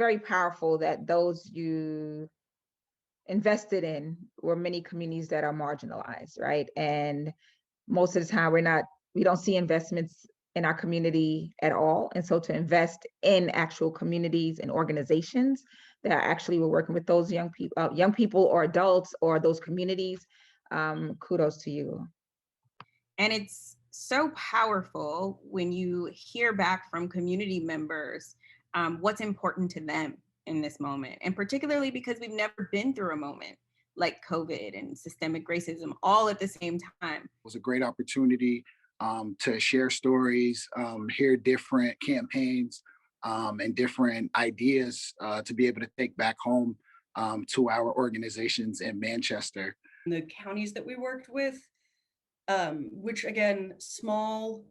very powerful that those you invested in were many communities that are marginalized, right? And most of the time we don't see investments in our community at all. And so to invest in actual communities and organizations that actually were working with those young people or adults or those communities, kudos to you. And it's so powerful when you hear back from community members what's important to them in this moment. And particularly because we've never been through a moment like COVID and systemic racism all at the same time. It was a great opportunity to share stories, hear different campaigns and different ideas to be able to take back home to our organizations in Manchester. The counties that we worked with, which again, small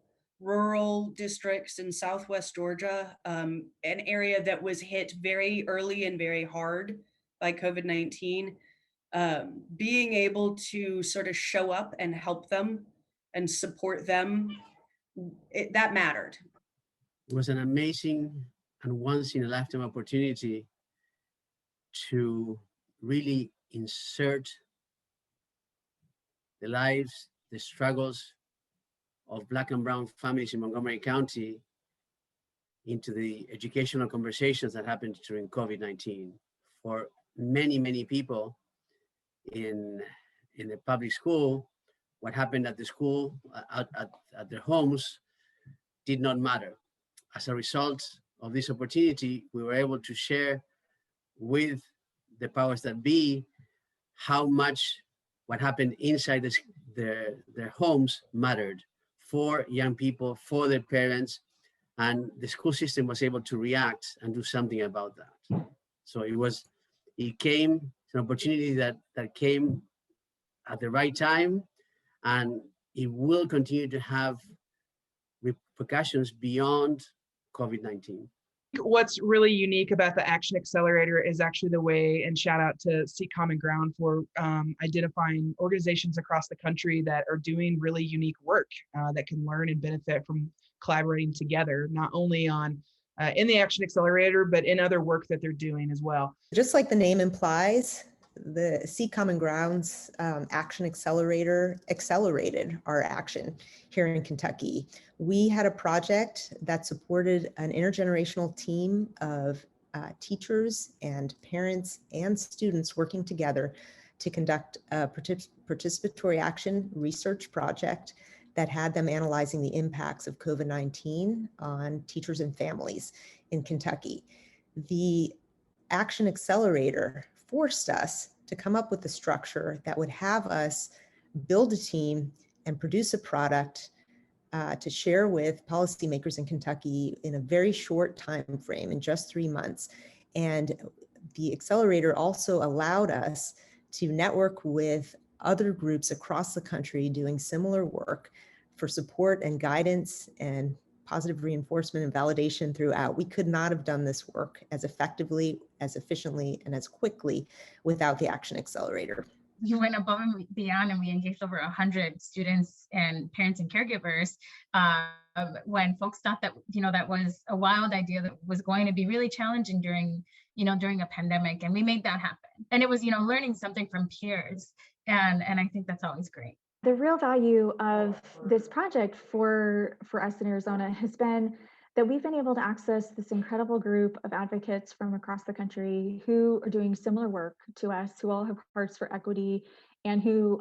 rural districts in Southwest Georgia, an area that was hit very early and very hard by COVID-19, being able to sort of show up and help them and support them, that mattered. It was an amazing and once in a lifetime opportunity to really insert the lives, the struggles of Black and brown families in Montgomery County into the educational conversations that happened during COVID-19. For many, many people in the public school, what happened at the school, at their homes, did not matter. As a result of this opportunity, we were able to share with the powers that be how much what happened inside their homes mattered for young people, for their parents, and the school system was able to react and do something about that. So it came, an opportunity that came at the right time, and it will continue to have repercussions beyond COVID-19. What's really unique about the Action Accelerator is actually the way, and shout out to Seek Common Ground for identifying organizations across the country that are doing really unique work that can learn and benefit from collaborating together, not only on in the Action Accelerator, but in other work that they're doing as well. Just like the name implies, the Seek Common Ground's Action Accelerator accelerated our action here in Kentucky. We had a project that supported an intergenerational team of teachers and parents and students working together to conduct a participatory action research project that had them analyzing the impacts of COVID-19 on teachers and families in Kentucky. The Action Accelerator forced us to come up with a structure that would have us build a team and produce a product to share with policymakers in Kentucky in a very short time frame, in just 3 months. And the accelerator also allowed us to network with other groups across the country doing similar work for support and guidance and positive reinforcement and validation throughout. We could not have done this work as effectively, as efficiently, and as quickly without the Action Accelerator. We went above and beyond, and we engaged over 100 students and parents and caregivers when folks thought that, that was a wild idea that was going to be really challenging during a pandemic, and we made that happen. And it was, learning something from peers, and I think that's always great. The real value of this project for us in Arizona has been that we've been able to access this incredible group of advocates from across the country who are doing similar work to us, who all have hearts for equity, and who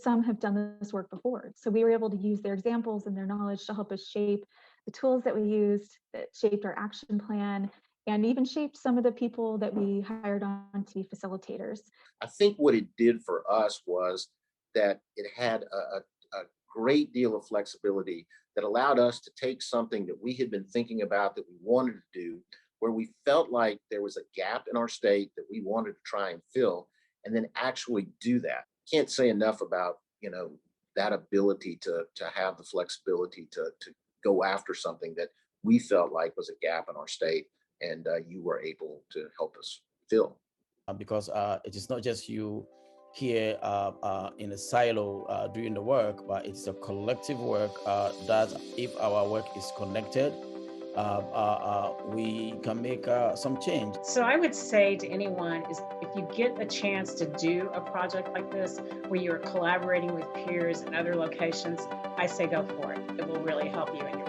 some have done this work before. So we were able to use their examples and their knowledge to help us shape the tools that we used, that shaped our action plan, and even shaped some of the people that we hired on to be facilitators. I think what it did for us was that it had a great deal of flexibility that allowed us to take something that we had been thinking about that we wanted to do, where we felt like there was a gap in our state that we wanted to try and fill, and then actually do that. Can't say enough about, that ability to have the flexibility to go after something that we felt like was a gap in our state, and you were able to help us fill. Because it is not just you here in a silo doing the work, but it's a collective work that if our work is connected, we can make some change. So I would say to anyone is if you get a chance to do a project like this where you're collaborating with peers in other locations, I say go for it. It will really help you in